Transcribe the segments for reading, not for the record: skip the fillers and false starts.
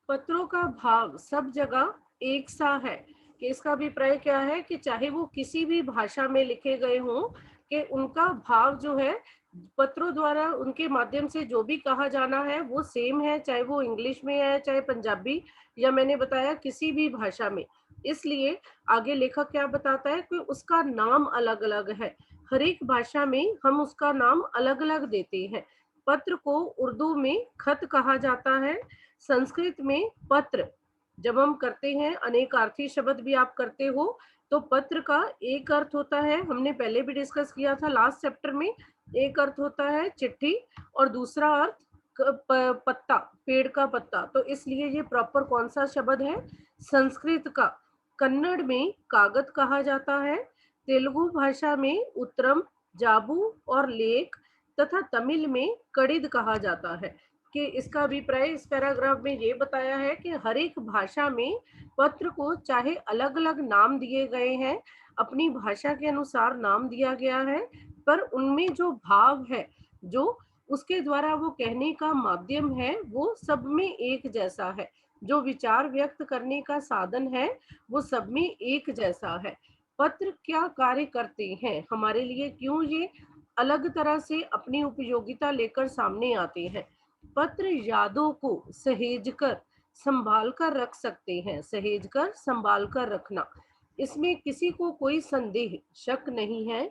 पत्रों का भाव सब जगह एक सा है। कि इसका अभिप्राय क्या है कि चाहे वो किसी भी भाषा में लिखे गए हों, कि उनका भाव जो है पत्रों द्वारा उनके माध्यम से जो भी कहा जाना है वो सेम है, चाहे वो इंग्लिश में है, चाहे पंजाबी, या मैंने बताया किसी भी भाषा में। इसलिए आगे लेखक क्या बताता है कि उसका नाम अलग अलग है। हर एक भाषा में हम उसका नाम अलग अलग देते हैं। पत्र को उर्दू में खत कहा जाता है, संस्कृत में पत्र। जब हम करते हैं अनेकार्थी शब्द भी आप करते हो, तो पत्र का एक अर्थ होता है, हमने पहले भी डिस्कस किया था लास्ट चैप्टर में, एक अर्थ होता है चिट्ठी और दूसरा अर्थ पत्ता, पेड़ का पत्ता। तो इसलिए ये प्रॉपर कौन सा शब्द है? संस्कृत का। कन्नड़ में कागज कहा जाता है, तेलुगु भाषा में उत्तरम, जाबू और लेख, तथा तमिल में कड़िद कहा जाता है। कि इसका अभिप्राय इस पैराग्राफ में ये बताया है कि हर एक भाषा में पत्र को चाहे अलग अलग नाम दिए गए हैं, अपनी भाषा के अनुसार नाम दिया गया है, पर उनमें जो भाव है, जो उसके द्वारा वो कहने का माध्यम है, वो सब में एक जैसा है। जो विचार व्यक्त करने का साधन है वो सब में एक जैसा है। पत्र क्या कार्य करते हैं हमारे लिए, क्यों ये अलग तरह से अपनी उपयोगिता लेकर सामने आते हैं? पत्र यादों को सहेज कर संभाल कर रख सकते हैं। सहेज कर संभाल कर रखना, इसमें किसी को कोई संदेह शक नहीं है।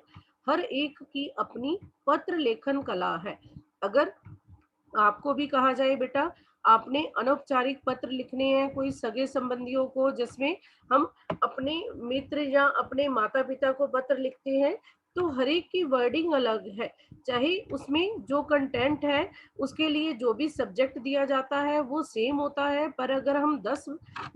हर एक की अपनी पत्र लेखन कला है। अगर आपको भी कहा जाए बेटा आपने अनौपचारिक पत्र लिखने हैं कोई सगे संबंधियों को, जिसमें हम अपने मित्र या अपने माता पिता को पत्र लिखते हैं, तो हर एक की वर्डिंग अलग है। चाहे उसमें जो कंटेंट है, उसके लिए जो भी सब्जेक्ट दिया जाता है वो सेम होता है, पर अगर हम 10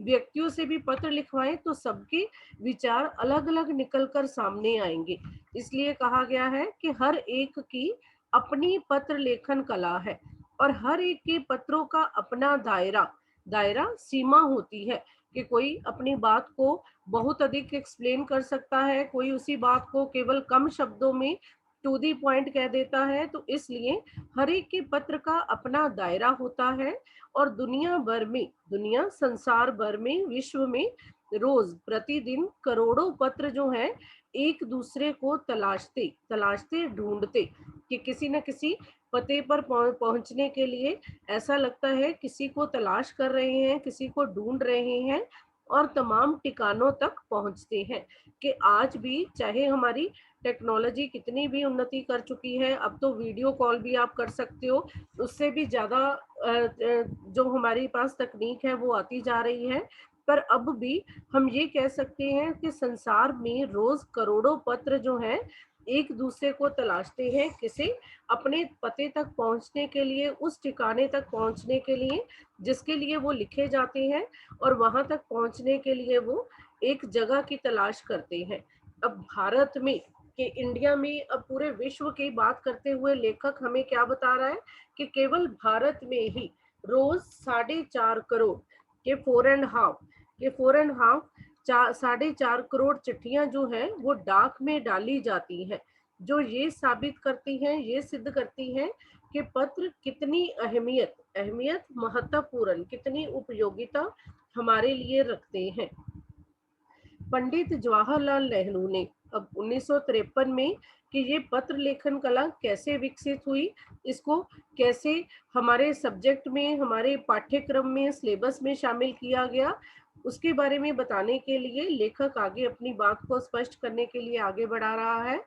व्यक्तियों से भी पत्र लिखवाएं तो सबके विचार अलग अलग निकल कर सामने आएंगे। इसलिए कहा गया है कि हर एक की अपनी पत्र लेखन कला है, और हर एक के पत्रों का अपना दायरा दायरा सीमा होती है। कि कोई अपनी बात को बहुत अधिक एक्सप्लेन कर सकता है, कोई उसी बात को केवल कम शब्दों में टू दी पॉइंट कह देता है। तो इसलिए हर एक के पत्र का अपना दायरा होता है। और दुनिया भर में, दुनिया संसार भर में, विश्व में रोज प्रतिदिन करोड़ों पत्र जो है एक दूसरे को तलाशते तलाशते ढूंढते, कि किसी न किसी पते पर पहुंचने के लिए ऐसा लगता है किसी को तलाश कर रहे हैं, किसी को ढूंढ रहे हैं, और तमाम ठिकानों तक पहुंचते हैं। कि आज भी चाहे हमारी टेक्नोलॉजी कितनी भी उन्नति कर चुकी है, अब तो वीडियो कॉल भी आप कर सकते हो, उससे भी ज्यादा जो हमारे पास तकनीक है वो आती जा रही है। पर अब भी हम ये कह सकते हैं कि संसार में रोज करोड़ों पत्र जो हैं एक दूसरे को तलाशते हैं, किसी अपने पते तक पहुंचने के लिए, उस ठिकाने तक पहुंचने के लिए जिसके लिए वो लिखे जाते हैं, और वहां तक पहुंचने के लिए वो एक जगह की तलाश करते हैं। अब भारत में, कि इंडिया में, अब पूरे विश्व की बात करते हुए लेखक हमें क्या बता रहा है कि केवल भारत में ही रोज 4.5 करोड़, के 4.5, के 4.5, 4.5 करोड़ चिट्ठियां जो है वो डाक में डाली जाती हैं। जो ये साबित करती हैं, ये सिद्ध करती हैं कि पत्र कितनी अहमियत अहमियत महत्वपूर्ण, कितनी उपयोगिता हमारे लिए रखते हैं। पंडित जवाहरलाल नेहरू ने अब 1953 में, कि ये पत्र लेखन कला कैसे विकसित हुई, इसको कैसे हमारे सब्जेक्ट में, हमारे पाठ्यक्रम में, सिलेबस में शामिल किया गया, उसके बारे में बताने के लिए लेखक आगे अपनी बात को स्पष्ट करने के लिए आगे बढ़ा रहा है।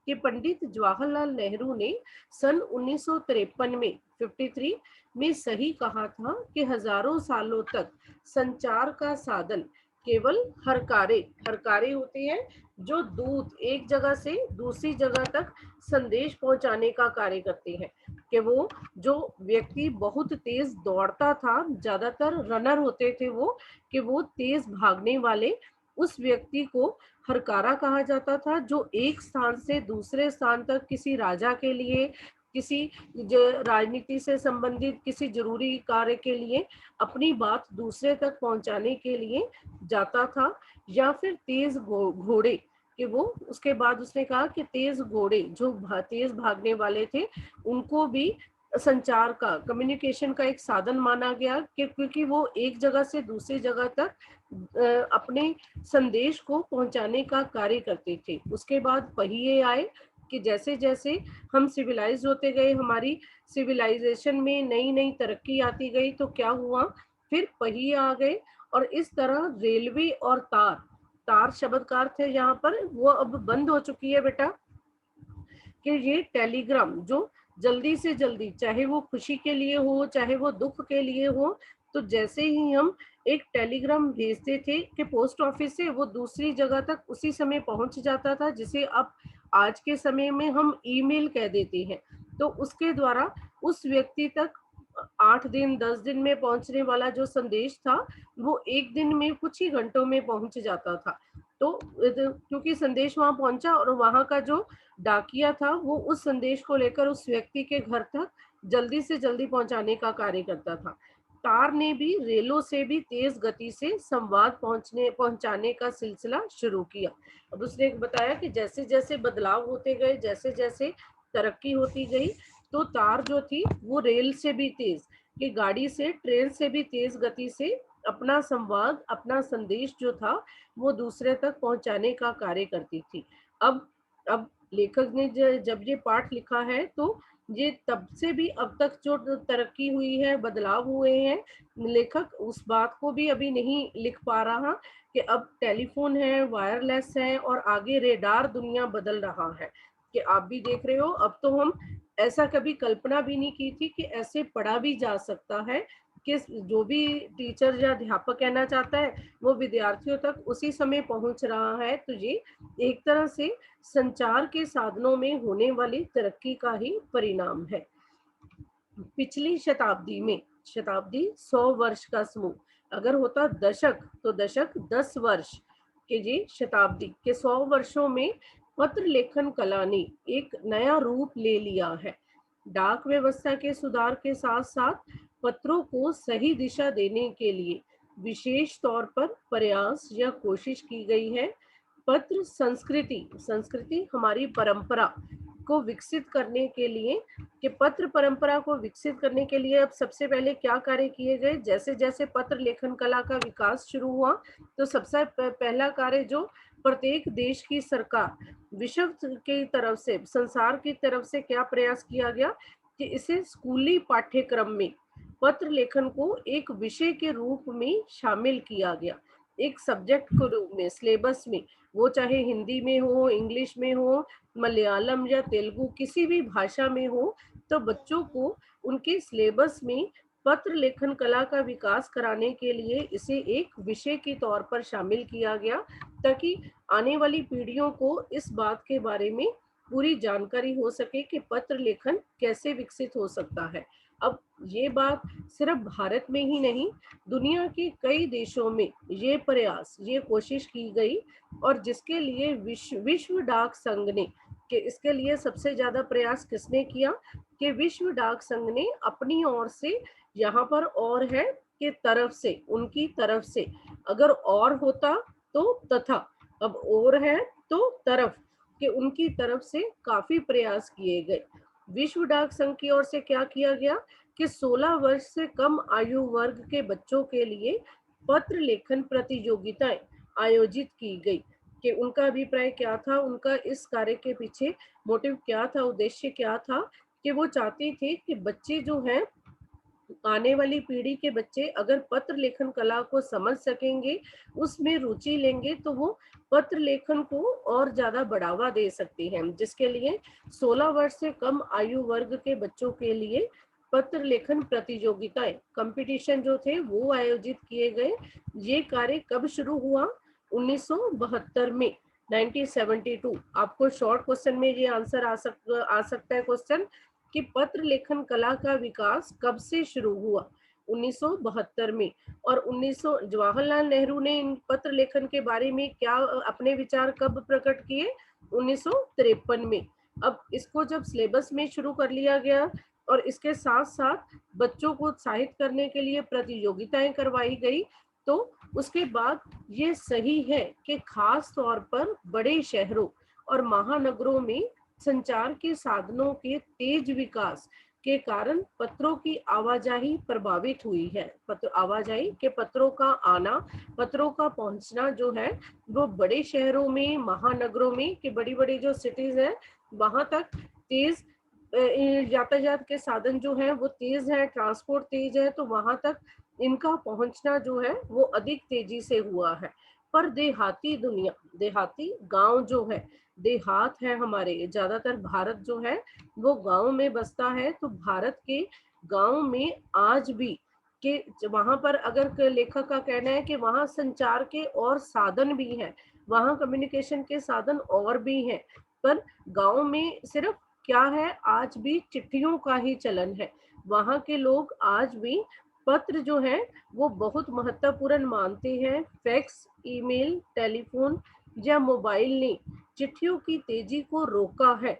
कि पंडित जवाहरलाल नेहरू ने सन 1953 में 53 में सही कहा था कि हजारों सालों तक संचार का साधन केवल हरकारे हरकारे होते हैं, जो दूत एक जगह से दूसरी जगह तक संदेश पहुंचाने का कार्य करते हैं। कि वो जो व्यक्ति बहुत तेज दौड़ता था, ज्यादातर रनर होते थे वो, कि वो तेज भागने वाले, उस व्यक्ति को हरकारा कहा जाता था, जो एक स्थान से दूसरे स्थान तक किसी राजा के लिए, किसी राजनीति से संबंधित किसी जरूरी कार्य के लिए अपनी बात दूसरे तक पहुंचाने के लिए जाता था। या फिर तेज घोड़े, कि वो, उसके बाद उसने कहा कि तेज घोड़े जो तेज भागने वाले थे, उनको भी संचार का, कम्युनिकेशन का एक साधन माना गया कि क्योंकि वो एक जगह से दूसरी जगह तक अपने संदेश को पहुंचाने का कार्य करते थे। उसके बाद पहिए आए कि जैसे जैसे हम सिविलाइज होते गए, हमारी सिविलाइजेशन में नई नई तरक्की आती गई, तो क्या हुआ, फिर पहिए आ गए। और इस तरह रेलवे और तार, तार शब्द का अर्थ है यहाँ पर, वो अब बंद हो चुकी है बेटा, कि ये टेलीग्राम जो जल्दी से जल्दी, चाहे वो खुशी के लिए हो चाहे वो दुख के लिए हो, तो जैसे ही हम एक टेलीग्राम भेजते थे कि पोस्ट ऑफिस से वो दूसरी जगह तक उसी समय पहुंच जाता था, जिसे अब आज के समय में हम ईमेल कह देते हैं। तो उसके द्वारा उस व्यक्ति तक 8 दिन 10 दिन में पहुंचने वाला जो संदेश था, वो एक दिन में कुछ ही घंटों में पहुंच जाता था। तो क्योंकि संदेश वहां पहुंचा और वहां का जो डाकिया था वो उस संदेश को लेकर उस व्यक्ति के घर तक जल्दी से जल्दी पहुंचाने का कार्य करता था। तार ने भी रेलों से भी तेज गति से संवाद पहुंचाने का सिलसिला शुरू किया। अब उसने बताया कि जैसे जैसे बदलाव होते गए, जैसे जैसे तरक्की होती गई, तो तार जो थी वो रेल से भी तेज, कि गाड़ी से, ट्रेन से भी तेज गति से अपना संवाद, अपना संदेश जो था वो दूसरे तक पहुंचाने का कार्य करती थी। अब लेखक ने जब ये पाठ लिखा है, तो ये तब से भी अब तक जो तरक्की हुई है, बदलाव हुए हैं, लेखक उस बात को भी अभी नहीं लिख पा रहा कि अब टेलीफोन है, वायरलेस है, और आगे रेडार दुनिया बदल रहा है। कि आप भी देख रहे हो, अब तो हम ऐसा कभी कल्पना भी नहीं की थी कि ऐसे पढ़ा भी जा सकता है, कि जो भी टीचर या अध्यापक कहना चाहता है वो विद्यार्थियों तक उसी समय पहुंच रहा है। तो ये एक तरह से संचार के साधनों में होने वाली तरक्की का ही परिणाम है। पिछली शताब्दी में, शताब्दी 100 वर्ष का समूह, अगर होता दशक तो दशक 10 वर्ष, के जी शताब्दी के 100 वर्षों में पत्र लेखन कला ने एक नया रूप ले लिया है। डाक व्यवस्था के सुधार के साथ साथ पत्रों को सही दिशा देने के लिए विशेष तौर पर प्रयास या कोशिश की गई है। पत्र संस्कृति, संस्कृति हमारी परंपरा को विकसित करने के लिए, कि पत्र परंपरा को विकसित करने के लिए अब सबसे पहले क्या कार्य किए गए, जैसे जैसे पत्र लेखन कला का विकास शुरू हुआ, तो सबसे पहला कार्य जो प्रत्येक देश की सरकार, विश्व की तरफ से, संसार की तरफ से क्या प्रयास किया गया कि इसे स्कूली पाठ्यक्रम में पत्र लेखन को एक विषय के रूप में शामिल किया गया, एक सब्जेक्ट के रूप में, सिलेबस में, वो चाहे हिंदी में हो, इंग्लिश में हो, मलयालम या तेलुगु, किसी भी भाषा में हो, तो बच्चों को उनके सिलेबस में पत्र लेखन कला का विकास कराने के लिए इसे एक विषय के तौर पर शामिल किया गया, ताकि आने वाली पीढ़ियों को इस बात के बारे में पूरी जानकारी हो सके कि पत्र लेखन कैसे विकसित हो सकता है। अब ये बात सिर्फ भारत में ही नहीं, दुनिया के कई देशों में ये प्रयास, ये कोशिश की गई, और जिसके लिए विश्व डाक संघ ने, कि इसके लिए सबसे ज्यादा प्रयास किसने किया, कि विश्व डाक संघ ने अपनी ओर से, यहाँ पर और है कि तरफ से, उनकी तरफ से, अगर और होता तो तथा, अब और है तो तरफ, कि उनकी तरफ से काफी प्रयास किए गए। विश्व डाक संघ की ओर से क्या किया गया कि 16 वर्ष से कम आयु वर्ग के बच्चों के लिए पत्र लेखन प्रतियोगिताएं आयोजित की गई। कि उनका अभिप्राय क्या था, उनका इस कार्य के पीछे मोटिव क्या था, उद्देश्य क्या था, कि वो चाहते थे कि बच्चे जो हैं, आने वाली पीढ़ी के बच्चे अगर पत्र लेखन कला को समझ सकेंगे, उसमें रुचि लेंगे, तो वो पत्र लेखन को और ज्यादा बढ़ावा दे सकते हैं, जिसके लिए 16 वर्ष से कम आयु वर्ग के बच्चों के लिए पत्र लेखन प्रतियोगिताएं, कंपटीशन जो थे वो आयोजित किए गए। ये कार्य कब शुरू हुआ, 1972 में, 1972। आपको शॉर्ट क्वेश्चन में ये आंसर आ सकता है क्वेश्चन, कि पत्र लेखन कला का विकास कब से शुरू हुआ, 1972 में। और जवाहरलाल नेहरू ने इन पत्र लेखन के बारे में क्या अपने विचार कब प्रकट किए, 1953 में। अब इसको जब सिलेबस में शुरू कर लिया गया और इसके साथ साथ बच्चों को उत्साहित करने के लिए प्रतियोगिताएं करवाई गई, तो उसके बाद ये सही है कि खास तौर पर बड़े शहरों और महानगरों में संचार के साधनों के तेज विकास के कारण पत्रों की आवाजाही प्रभावित हुई है। पत्र आवाजाही के पत्रों का आना, पत्रों का पहुंचना जो है वो बड़े शहरों में, महानगरों में, कि बड़ी बड़ी जो सिटीज है वहां तक तेज यातायात के साधन जो है वो तेज है, ट्रांसपोर्ट तेज है, तो वहां तक इनका पहुंचना जो है वो अधिक तेजी से हुआ है। पर देहाती दुनिया, देहाती गांव जो है, देहात है हमारे, ज्यादातर भारत जो है वो गांव में बसता है। तो भारत के गांव में आज भी कि वहां पर अगर लेखक का कहना है कि वहां संचार के और साधन भी हैं, वहां कम्युनिकेशन के साधन और भी हैं, पर गांव में सिर्फ क्या है, आज भी चिट्ठियों का ही चलन है। वहां के लोग आज भी पत्र जो है वो बहुत महत्वपूर्ण मानते हैं। फैक्स, ईमेल, टेलीफोन या मोबाइल ने चिट्ठियों की तेजी को रोका है।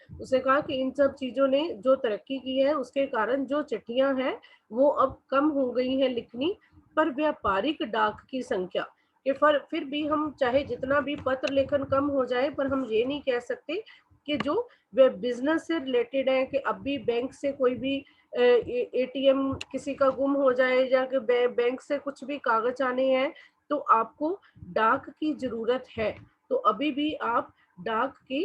उसने कहा कि इन सब चीजों ने जो तरक्की की है उसके कारण जो चिट्ठियां हैं वो अब कम हो गई हैं लिखनी, पर व्यापारिक डाक की संख्या के फिर भी हम चाहे जितना भी पत्र लेखन कम हो जाए, पर हम ये नहीं कह सकते कि जो वे बिजनेस से रिलेटेड है, कि अब भी बैंक से कोई भी एटीएम किसी का गुम हो जाए या कि बैंक से कुछ भी कागज आने हैं तो आपको डाक की जरूरत है। तो अभी भी आप डाक की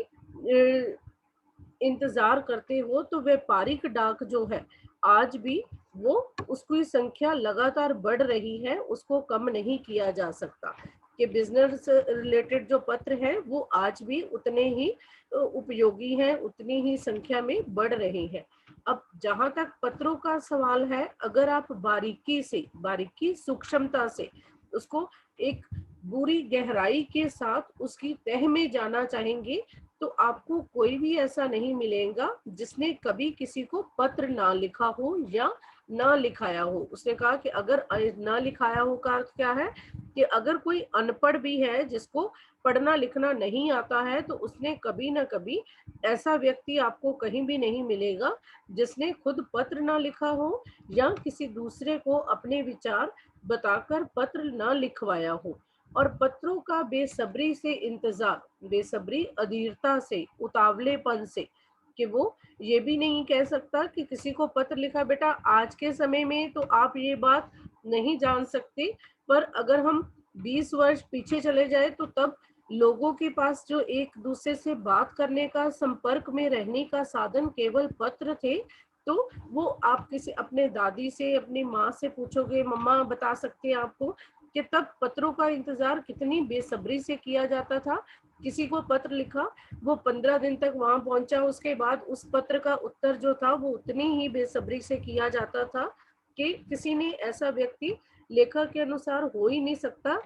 इंतजार करते हो, तो व्यापारिक डाक जो है आज भी वो उसकी संख्या लगातार बढ़ रही है, उसको कम नहीं किया जा सकता। कि बिजनेस रिलेटेड जो पत्र हैं वो आज भी उतने ही उपयोगी हैं, उतनी ही संख्या में बढ़ रहे हैं। अब जहां तक पत्रों का सवाल है, अगर आप बारीकी से, बारीकी सूक्ष्मता से उसको एक बुरी गहराई के साथ उसकी तह में जाना चाहेंगे, तो आपको कोई भी ऐसा नहीं मिलेगा जिसने कभी किसी को पत्र ना लिखा हो या ना लिखाया हो। उसने कहा कि अगर ना लिखाया हो का अर्थ क्या है, कि अगर कोई अनपढ़ भी है जिसको पढ़ना लिखना नहीं आता है, तो उसने कभी ना कभी, ऐसा व्यक्ति आपको कहीं भी नहीं मिलेगा जिसने खुद पत्र ना लिखा हो या किसी दूसरे को अपने विचार बताकर पत्र ना लिखवाया हो। और पत्रों का बेसब्री से इंतजार, बेसब्री अधीरता से, उतावलेपन से, कि वो ये भी नहीं कह सकता कि किसी को पत्र लिखा। बेटा आज के समय में तो आप ये बात नहीं जान सकते, पर अगर हम 20 वर्ष पीछे चले जाए तो तब लोगों के पास जो एक दूसरे से बात करने का, संपर्क में रहने का साधन केवल पत्र थे। तो वो आप किसी अपने दादी से, अपनी माँ से पूछोगे, मम्मा बता सकते हैं आपको कि तब पत्रों का इंतजार कितनी बेसब्री से किया जाता था। किसी को पत्र लिखा, वो 15 दिन तक वहां पहुंचा, उसके बाद उस पत्र का उत्तर जो था वो उतनी ही बेसब्री से किया जाता था कि किसी ने, ऐसा व्यक्ति लेखक के अनुसार हो ही नहीं सकता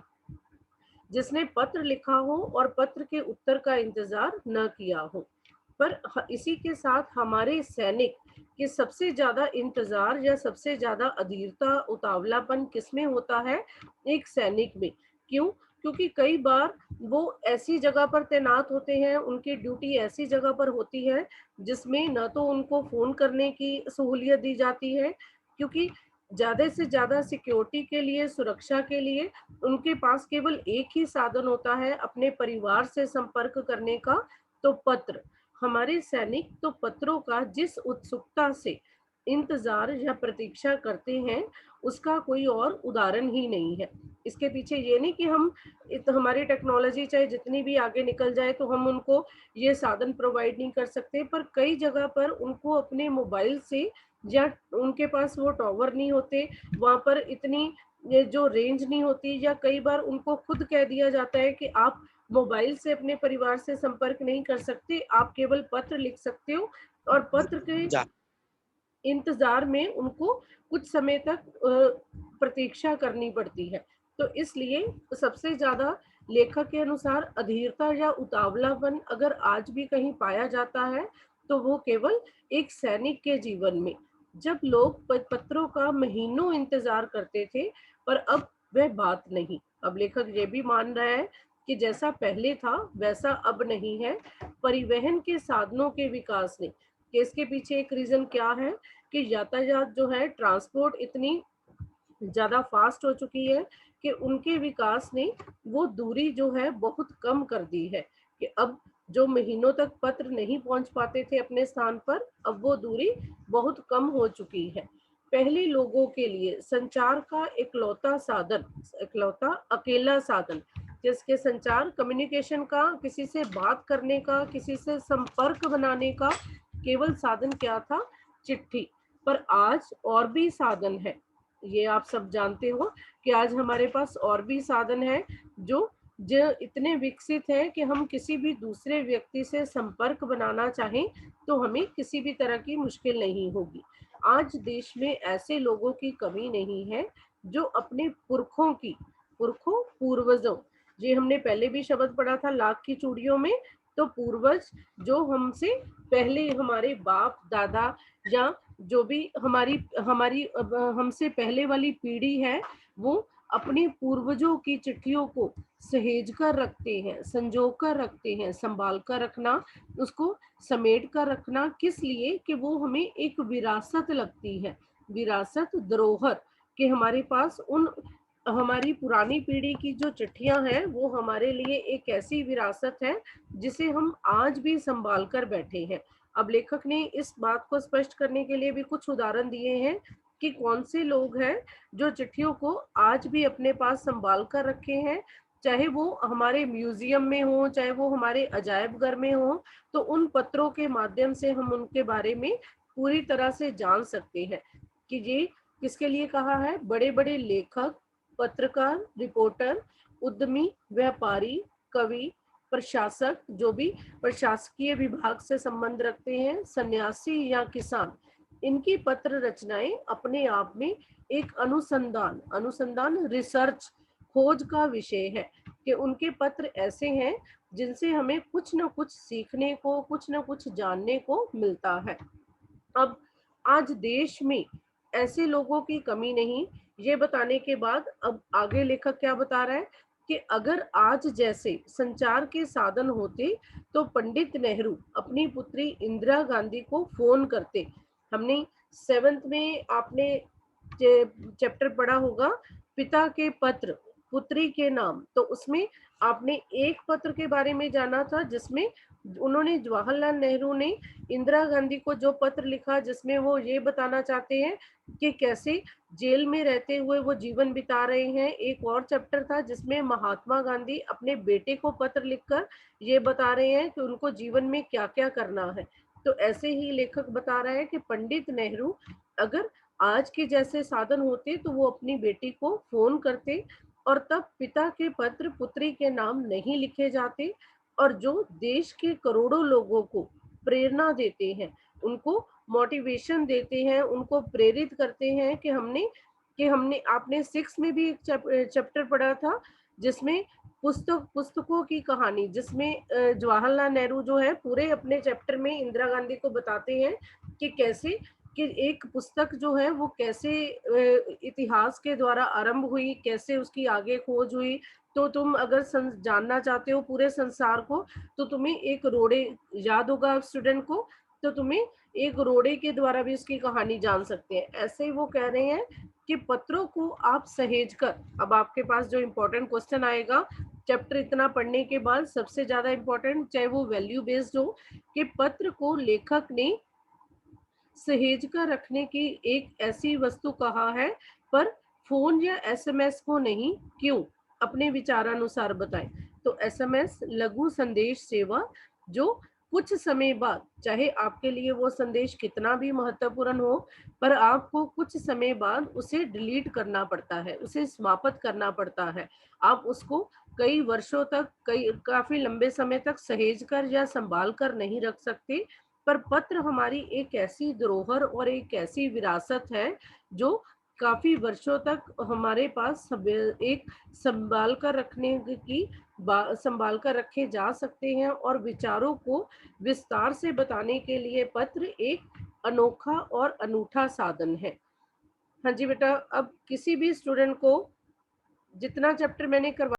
जिसने पत्र लिखा हो और पत्र के उत्तर का इंतजार न किया हो। पर इसी के साथ हमारे सैनिक के सबसे ज्यादा इंतजार या सबसे ज्यादा अधीरता, उतावलापन किसमें होता है? एक सैनिक में। क्यों? क्योंकि कई बार वो ऐसी जगह पर तैनात होते हैं, उनकी ड्यूटी ऐसी जगह पर होती है जिसमें न तो उनको फोन करने की सहूलियत दी जाती है, क्योंकि ज्यादा से ज्यादा सिक्योरिटी के लिए, सुरक्षा के लिए उनके पास केवल एक ही साधन होता है अपने परिवार से संपर्क करने का, तो पत्र। हमारे सैनिक तो पत्रों का जिस उत्सुकता से इंतजार या प्रतीक्षा करते हैं उसका कोई और उदाहरण ही नहीं है। इसके पीछे ये नहीं कि हम हमारी टेक्नोलॉजी चाहे जितनी भी आगे निकल जाए तो हम उनको ये साधन प्रोवाइड नहीं कर सकते, पर कई जगह पर उनको अपने मोबाइल से, या उनके पास वो टावर नहीं होते, वहां पर इतनी ये जो रेंज नहीं होती, या कई बार उनको खुद कह दिया जाता है कि आप मोबाइल से अपने परिवार से संपर्क नहीं कर सकते, आप केवल पत्र लिख सकते हो। और पत्र के जा इंतजार में उनको कुछ समय तक प्रतीक्षा करनी पड़ती है। तो इसलिए सबसे ज्यादा लेखक के अनुसार अधीरता या उतावलापन अगर आज भी कहीं पाया जाता है तो वो केवल एक सैनिक के जीवन में, जब लोग पत्रों का महीनों इंतजार करते थे, पर अब वह बात नहीं। अब लेखक ये भी मान रहा है कि जैसा पहले था वैसा अब नहीं है। परिवहन के साधनों के विकास ने, कि इसके पीछे एक रीजन क्या है, कि यातायात जो है, ट्रांसपोर्ट इतनी ज्यादा फास्ट हो चुकी है कि उनके विकास ने वो दूरी जो है बहुत कम कर दी है, कि अब जो महीनों तक पत्र नहीं पहुंच पाते थे अपने स्थान पर, अब वो दूरी बहुत कम हो चुकी है। पहले लोगों के लिए संचार का इकलौता अकेला साधन, जिसके संचार कम्युनिकेशन का, किसी से बात करने का, किसी से संपर्क बनाने का केवल साधन क्या था? चिट्ठी। पर आज और भी साधन है। ये आप सब जानते हो कि आज हमारे पास और भी साधन है जो जो इतने विकसित हैं कि हम किसी भी दूसरे व्यक्ति से संपर्क बनाना चाहें तो हमें किसी भी तरह की मुश्किल नहीं होगी। आज देश में ऐसे लोगों की कमी नहीं है जो अपने पूर्वजों, ये हमने पहले भी शब्द पढ़ा था लाख की चूड़ियों में, तो पूर्वज जो हमसे पहले, हमारे बाप दादा या जो भी हमारी हमारी हमसे पहले वाली पीढ़ी है, वो अपने पूर्वजों की चिट्ठियों को सहेज कर रखते हैं, संजो कर रखते हैं। संभाल कर रखना, उसको समेट कर रखना किस लिए? कि वो हमें एक विरासत लगती है, विरासत, धरोहर, कि हमारे पास उन हमारी पुरानी पीढ़ी की जो चिट्ठियां हैं वो हमारे लिए एक ऐसी विरासत है जिसे हम आज भी संभाल कर बैठे हैं। अब लेखक ने इस बात को स्पष्ट करने के लिए भी कुछ उदाहरण दिए हैं कि कौन से लोग हैं जो चिट्ठियों को आज भी अपने पास संभाल कर रखे हैं, चाहे वो हमारे म्यूजियम में हो, चाहे वो हमारे अजायब घर में हो। तो उन पत्रों के माध्यम से हम उनके बारे में पूरी तरह से जान सकते हैं कि ये किसके लिए कहा है। बड़े बड़े लेखक, पत्रकार, रिपोर्टर, उद्यमी, व्यापारी, कवि, प्रशासक, जो भी प्रशासकीय विभाग से संबंध रखते हैं, सन्यासी या किसान, इनकी पत्र रचनाएं अपने आप में एक अनुसंधान रिसर्च, खोज का विषय है कि उनके पत्र ऐसे हैं जिनसे हमें कुछ न कुछ सीखने को, कुछ न कुछ जानने को मिलता है। अब आज देश में ऐसे लोगों की कमी नहीं, ये बताने के बाद अब आगे लेखक क्या बता रहा है कि अगर आज जैसे संचार के साधन होते तो पंडित नेहरू अपनी पुत्री इंदिरा गांधी को फोन करते। हमने 7th में आपने चैप्टर पढ़ा होगा, पिता के पत्र पुत्री के नाम, तो उसमें आपने एक पत्र के बारे में जाना था जिसमें उन्होंने, जवाहरलाल नेहरू ने इंदिरा गांधी को जो पत्र लिखा जिसमें वो ये बताना चाहते हैं कि कैसे जेल में रहते हुए वो जीवन बिता रहे हैं। एक और चैप्टर था जिसमें महात्मा गांधी अपने बेटे को पत्र लिखकर ये बता रहे हैं कि उनको जीवन में क्या क्या करना है। तो ऐसे ही लेखक बता रहा है कि पंडित नेहरू अगर आज के जैसे साधन होते तो वो अपनी बेटी को फोन करते, और तब पिता के पत्र पुत्री के नाम नहीं लिखे जाते, और जो देश के करोड़ों लोगों को प्रेरणा देते हैं, उनको मोटिवेशन देते हैं, उनको प्रेरित करते हैं कि हमने आपने 6 में भी एक चैप्टर पढ़ा था जिसमें पुस्तकों की कहानी, जिसमें जवाहरलाल नेहरू जो है पूरे अपने चैप्टर में इंदिरा गांधी को बताते हैं कि कैसे कि एक पुस्तक जो है वो कैसे इतिहास के द्वारा आरंभ हुई, कैसे उसकी आगे खोज हुई। तो तुम अगर जानना चाहते हो पूरे संसार को, तो तुम्हें एक रोड़े याद होगा स्टूडेंट को, तो तुम्हें एक रोड़े के द्वारा भी उसकी कहानी जान सकते हैं। ऐसे ही वो कह रहे हैं कि पत्रों को आप सहेज कर, अब आपके पास जो इम्पोर्टेंट क्वेश्चन आएगा चैप्टर इतना पढ़ने के बाद, सबसे ज्यादा इम्पोर्टेंट, चाहे वो वैल्यू बेस्ड हो, कि पत्र को लेखक ने सहेज कर रखने की एक ऐसी वस्तु कहा है, पर फोन या एसएमएस को नहीं। क्यों? अपने विचारानुसार बताएं। तो एसएमएस लघु संदेश सेवा, जो कुछ समय बाद, चाहे आपके लिए वो संदेश कितना भी महत्वपूर्ण हो, पर आपको कुछ समय बाद उसे डिलीट करना पड़ता है, उसे समाप्त करना पड़ता है। आप उसको कई वर्षों तक, काफी लंबे समय तक सहेज कर या संभाल कर नहीं रख सकते। पर पत्र हमारी एक ऐसी धरोहर और एक ऐसी विरासत है जो काफी वर्षों तक हमारे पास एक संभाल कर रखने की संभाल कर रखे जा सकते हैं, और विचारों को विस्तार से बताने के लिए पत्र एक अनोखा और अनूठा साधन है। हाँ जी बेटा, अब किसी भी स्टूडेंट को जितना चैप्टर मैंने करवा